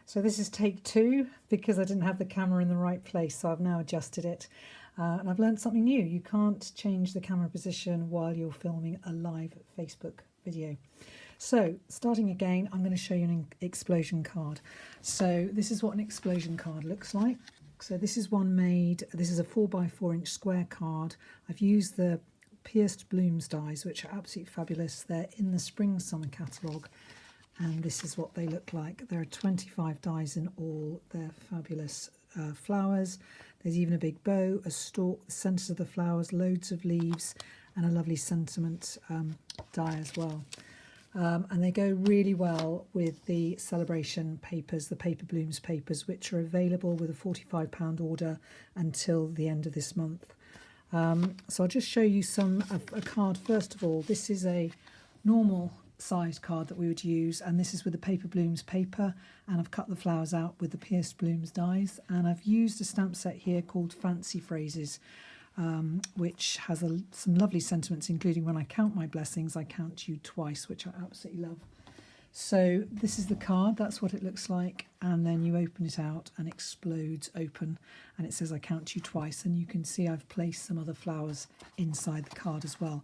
So this is take two because I didn't have the camera in the right place, so I've now adjusted it. And I've learned something new. You can't change the camera position while you're filming a live Facebook video. So starting again, I'm going to show you an explosion card. So this is what an explosion card looks like. So this is one made, this is a 4x4 inch square card. I've used the pierced blooms dies, which are absolutely fabulous. They're in the spring summer catalogue. And this is what they look like. There are 25 dies in all. They're fabulous flowers. There's even a big bow, a stalk, the centres of the flowers, loads of leaves, and a lovely sentiment die as well. And they go really well with the celebration papers, the paper blooms papers, which are available with a £45 order until the end of this month. So I'll just show you a card first of all. This is a normal size card that we would use, and this is with the paper blooms paper, and I've cut the flowers out with the pierced blooms dies, and I've used a stamp set here called Fancy Phrases, which has some lovely sentiments, including when I count my blessings I count you twice, which I absolutely love. So this is the card, that's what it looks like, and then you open it out and it explodes open, and it says I count you twice, and you can see I've placed some other flowers inside the card as well.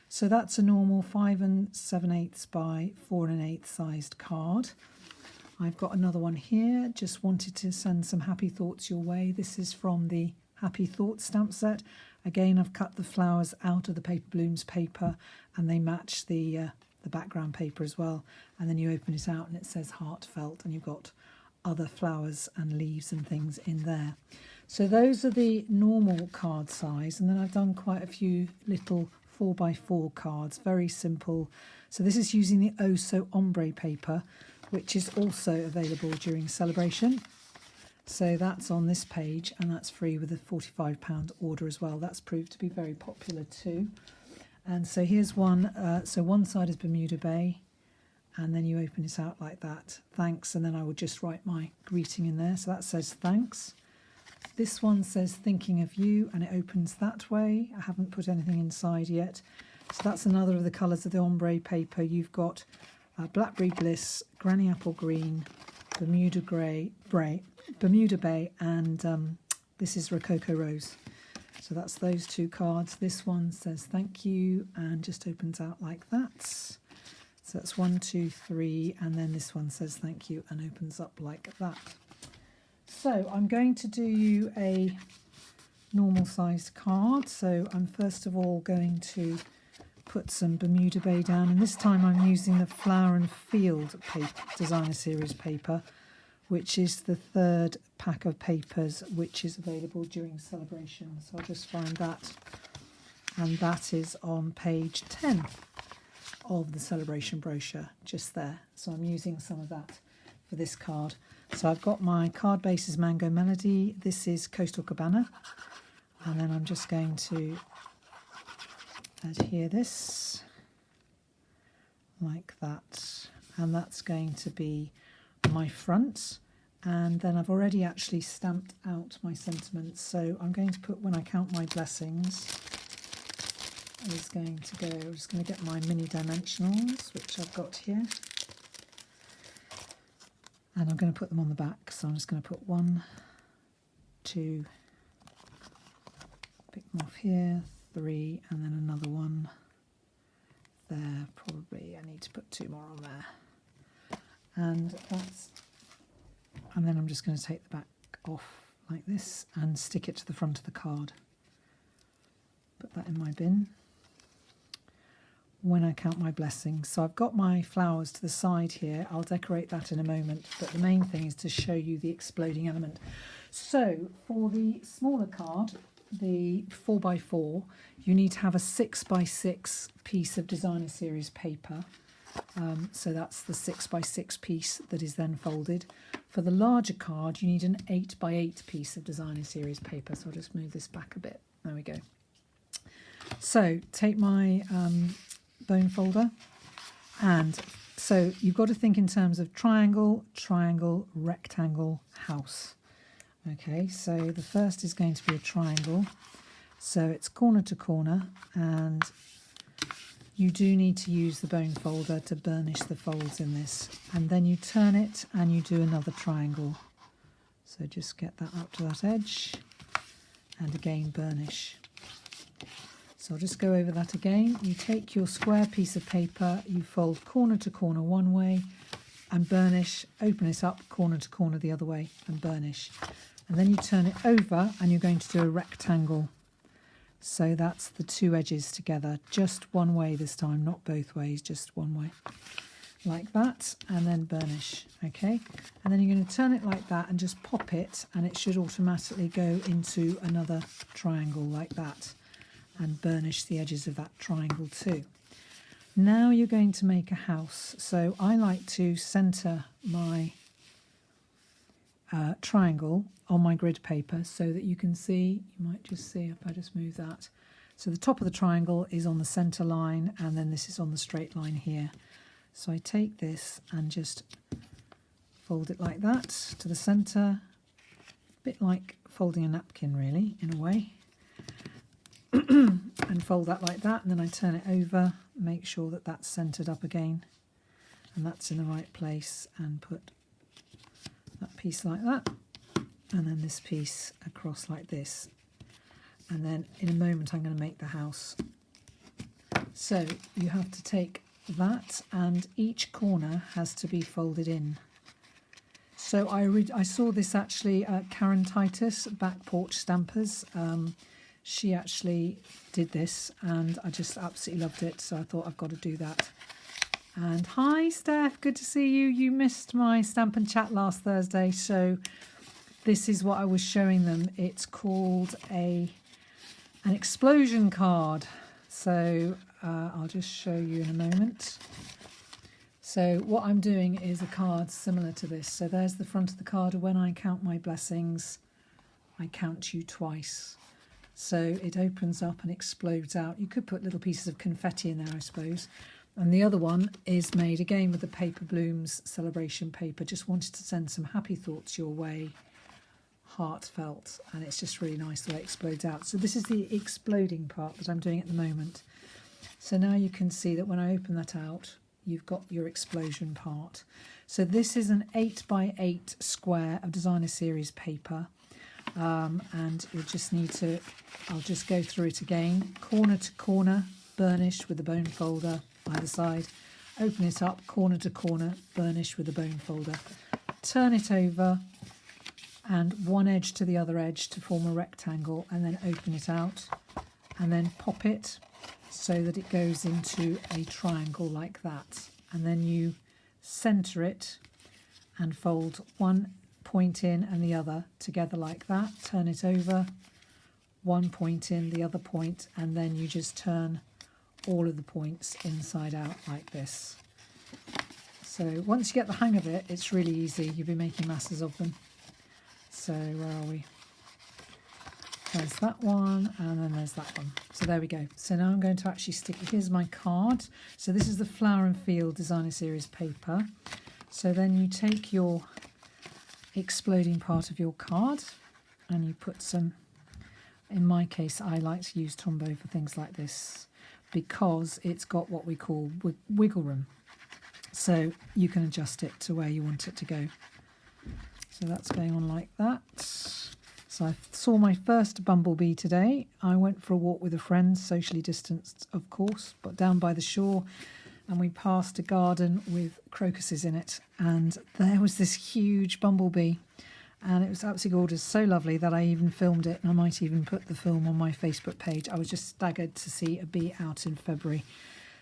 So that's a normal 5 7/8 by 4 1/8 sized card. I've got another one here, just wanted to send some happy thoughts your way. This is from the Happy Thoughts stamp set. Again, I've cut the flowers out of the paper blooms paper, and they match the background paper as well. And then you open it out and it says heartfelt, and you've got other flowers and leaves and things in there. So those are the normal card size, and then I've done quite a few little 4x4 cards, very simple. So this is using the Oh So Ombre paper, which is also available during celebration. So that's on this page, and that's free with a £45 order as well. That's proved to be very popular too. And so here's one. So one side is Bermuda Bay, and then you open it out like that. Thanks, and then I would just write my greeting in there. So that says thanks. This one says thinking of you, and it opens that way. I haven't put anything inside yet. So that's another of the colours of the ombre paper. You've got Blackberry Bliss, Granny Apple Green, Bermuda Bay, and this is Rococo Rose. So that's those two cards. This one says thank you and just opens out like that. So that's 1, 2, 3, and then this one says thank you and opens up like that. So I'm going to do you a normal sized card. So I'm first of all going to put some Bermuda Bay down, and this time I'm using the Flower and Field paper, designer series paper, which is the third pack of papers which is available during celebration. So I'll just find that, and that is on page 10 of the celebration brochure, just there. So I'm using some of that for this card. So I've got my card base is Mango Melody, this is Coastal Cabana, and then I'm just going to adhere this like that, and that's going to be my front. And then I've already actually stamped out my sentiments, so I'm going to put when I count my blessings is going to go, I'm just going to get my mini dimensionals, which I've got here, and I'm going to put them on the back. So I'm just going to put 1, 2, pick them off here, 3, and then another one there. Probably I need to put 2 more on there, and then I'm just going to take the back off like this and stick it to the front of the card. Put that in my bin. When I count my blessings. So I've got my flowers to the side here. I'll decorate that in a moment, but the main thing is to show you the exploding element. So for the smaller card, the 4x4, you need to have a 6x6 piece of designer series paper. So that's the 6x6 piece that is then folded. For the larger card, you need an 8x8 piece of designer series paper. So I'll just move this back a bit. There we go. So take my bone folder, and so you've got to think in terms of triangle, triangle, rectangle, house. Okay, so the first is going to be a triangle. So it's corner to corner, and you do need to use the bone folder to burnish the folds in this, and then you turn it and you do another triangle. So just get that up to that edge and again burnish. So I'll just go over that again. You take your square piece of paper, you fold corner to corner one way and burnish, open it up corner to corner the other way and burnish. And then you turn it over and you're going to do a rectangle. So that's the two edges together, just one way this time, not both ways, just one way. Like that, and then burnish, okay? And then you're going to turn it like that and just pop it, and it should automatically go into another triangle like that, and burnish the edges of that triangle too. Now you're going to make a house. So I like to centre my triangle on my grid paper so that you can see, you might just see if I just move that. So the top of the triangle is on the centre line, and then this is on the straight line here. So I take this and just fold it like that to the centre, a bit like folding a napkin really, in a way. And fold that like that, and then I turn it over, make sure that that's centred up again and that's in the right place, and put that piece like that, and then this piece across like this. And then in a moment I'm going to make the house. So you have to take that, and each corner has to be folded in. So I saw this actually at Karen Titus, Back Porch Stampers. She actually did this and I just absolutely loved it, so I thought I've got to do that. And hi Steph, good to see you. You missed my Stamp and Chat last Thursday, so this is what I was showing them. It's called an explosion card. So I'll just show you in a moment. So what I'm doing is a card similar to this. So there's the front of the card. When I count my blessings, I count you twice. So it opens up and explodes out. You could put little pieces of confetti in there, I suppose. And the other one is made again with the Paper Blooms celebration paper. Just wanted to send some happy thoughts your way, heartfelt, and it's just really nice the way it explodes out. So this is the exploding part that I'm doing at the moment. So now you can see that when I open that out, you've got your explosion part. So this is an 8x8 square of Designer Series paper. And you'll just need to, I'll just go through it again, corner to corner, burnish with the bone folder either side, open it up, corner to corner, burnish with the bone folder, turn it over and one edge to the other edge to form a rectangle, and then open it out and then pop it so that it goes into a triangle like that. And then you centre it and fold one point in and the other together like that, turn it over, one point in, the other point, and then you just turn all of the points inside out like this. So once you get the hang of it, it's really easy. You'll be making masses of them. So where are we? There's that one, and then there's that one. So there we go. So now I'm going to actually stick, here's my card. So this is the Flower and Field Designer Series paper. So then you take your exploding part of your card and you put some, in my case I like to use Tombow for things like this because it's got what we call wiggle room, so you can adjust it to where you want it to go. So that's going on like that. So I saw my first bumblebee today. I went for a walk with a friend, socially distanced of course, but down by the shore, and we passed a garden with crocuses in it, and there was this huge bumblebee, and it was absolutely gorgeous, so lovely that I even filmed it, and I might even put the film on my Facebook page. I was just staggered to see a bee out in February.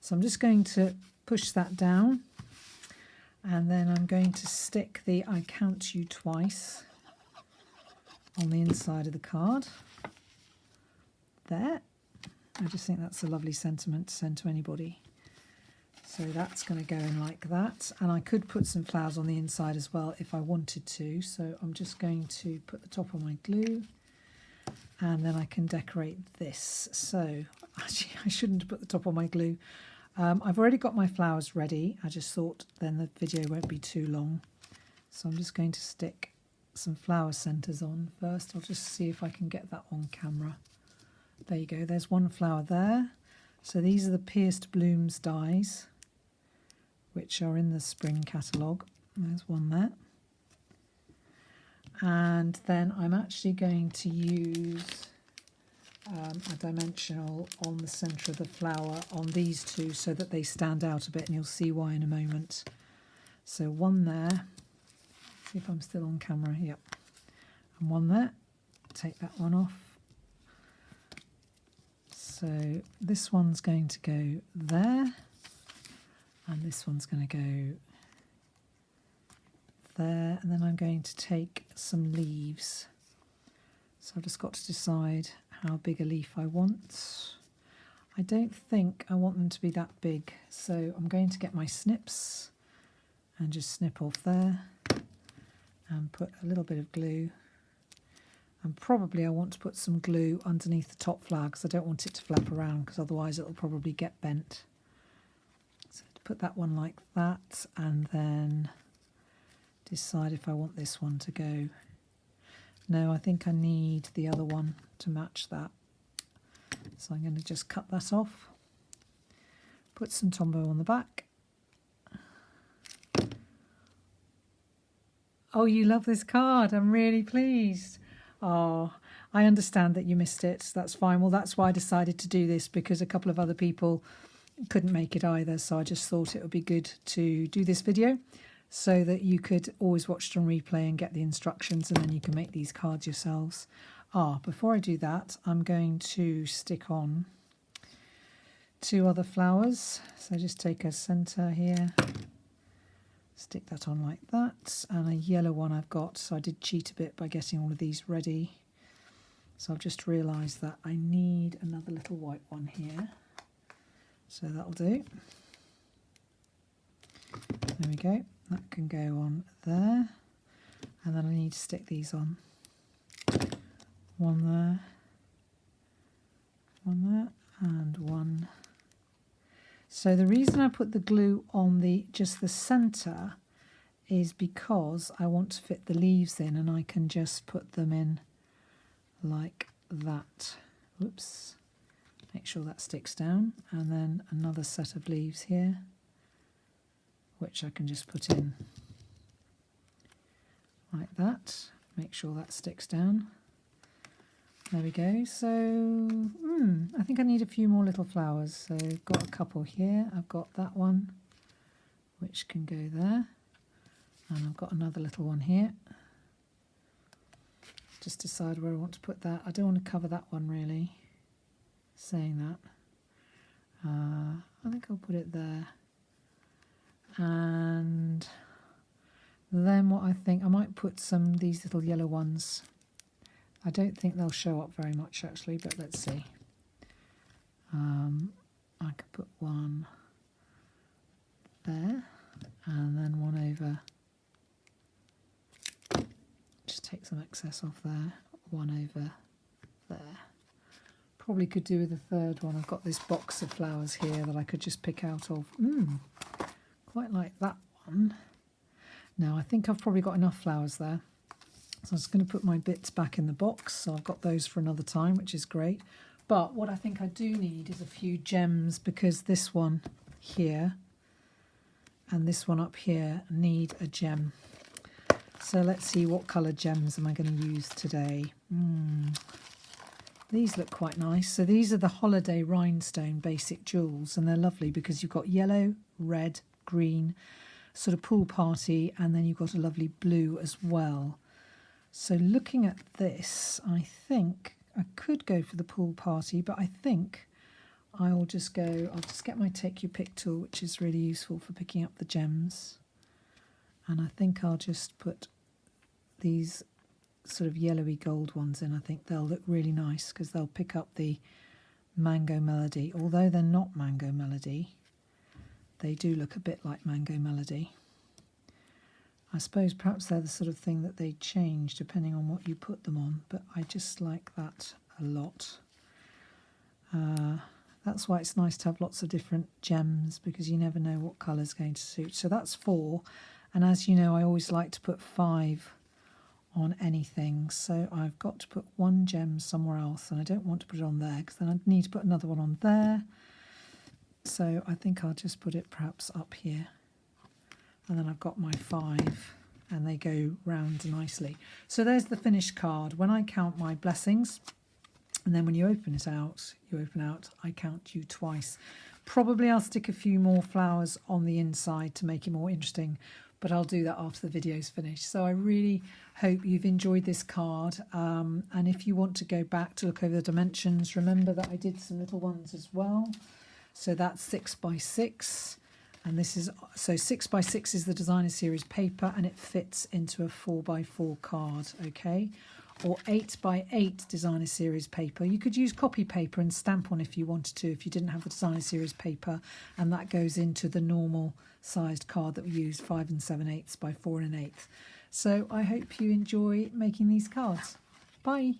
So I'm just going to push that down, and then I'm going to stick the I count you twice on the inside of the card. There. I just think that's a lovely sentiment to send to anybody. So that's going to go in like that, and I could put some flowers on the inside as well if I wanted to. So I'm just going to put the top on my glue, and then I can decorate this. So actually I shouldn't put the top on my glue. I've already got my flowers ready. I just thought then the video won't be too long. So I'm just going to stick some flower centres on first. I'll just see if I can get that on camera. There you go, there's one flower there. So these are the Pierced Blooms dies, which are in the spring catalogue. There's one there. And then I'm actually going to use a dimensional on the centre of the flower on these two so that they stand out a bit, and you'll see why in a moment. So one there, see if I'm still on camera, yep, and one there, take that one off. So this one's going to go there, and this one's going to go there, and then I'm going to take some leaves. So I've just got to decide how big a leaf I want. I don't think I want them to be that big, so I'm going to get my snips and just snip off there and put a little bit of glue. And probably I want to put some glue underneath the top flower because I don't want it to flap around, because otherwise it'll probably get bent. So to put that one like that, and then decide if I want this one to go. No, I think I need the other one to match that. So I'm going to just cut that off. Put some Tombow on the back. Oh, you love this card. I'm really pleased. Oh, I understand that you missed it. That's fine. Well, that's why I decided to do this, because a couple of other people couldn't make it either. So I just thought it would be good to do this video so that you could always watch it on replay and get the instructions, and then you can make these cards yourselves. Before I do that, I'm going to stick on 2 other flowers. So just take a centre here, stick that on like that, and a yellow one I've got. So I did cheat a bit by getting all of these ready. So I've just realised that I need another little white one here. So that'll do. There we go. That can go on there. And then I need to stick these on. One there, and one. So the reason I put the glue on just the centre is because I want to fit the leaves in, and I can just put them in like that. Whoops. Make sure that sticks down. And then another set of leaves here, which I can just put in like that. Make sure that sticks down. There we go. So I think I need a few more little flowers. So I've got a couple here. I've got that one, which can go there. And I've got another little one here. Just decide where I want to put that. I don't want to cover that one really, saying that. I think I'll put it there. And then what I think, I might put these little yellow ones. I don't think they'll show up very much actually, but let's see. I could put one there, and then one over. Just take some excess off there. One over there. Probably could do with a third one. I've got this box of flowers here that I could just pick out of. Quite like that one. Now I think I've probably got enough flowers there. So I'm just going to put my bits back in the box. So I've got those for another time, which is great. But what I think I do need is a few gems, because this one here and this one up here need a gem. So let's see, what colour gems am I going to use today? These look quite nice. So these are the Holiday Rhinestone Basic Jewels, and they're lovely because you've got yellow, red, green, sort of pool party, and then you've got a lovely blue as well. So looking at this, I think I could go for the pool party, but I think I'll just get my Take Your Pick tool, which is really useful for picking up the gems. And I think I'll just put these sort of yellowy gold ones in. I think they'll look really nice because they'll pick up the Mango Melody. Although they're not Mango Melody, they do look a bit like Mango Melody. I suppose perhaps they're the sort of thing that they change depending on what you put them on, but I just like that a lot. That's why it's nice to have lots of different gems, because you never know what colour's going to suit. So that's 4, and as you know, I always like to put 5 on anything, so I've got to put 1 gem somewhere else, and I don't want to put it on there because then I'd need to put another one on there. So I think I'll just put it perhaps up here. And then I've got my 5 and they go round nicely. So there's the finished card. When I count my blessings, and then when you open it out, I count you twice. Probably I'll stick a few more flowers on the inside to make it more interesting, but I'll do that after the video's finished. So I really hope you've enjoyed this card. And if you want to go back to look over the dimensions, remember that I did some little ones as well. So that's 6 by 6. And this is, so 6 by 6 is the designer series paper and it fits into a 4 by 4 card, okay? Or 8 by 8 designer series paper. You could use copy paper and stamp on if you wanted to, if you didn't have the designer series paper, and that goes into the normal sized card that we use, 5 7/8 by 4 1/8. So I hope you enjoy making these cards. Bye.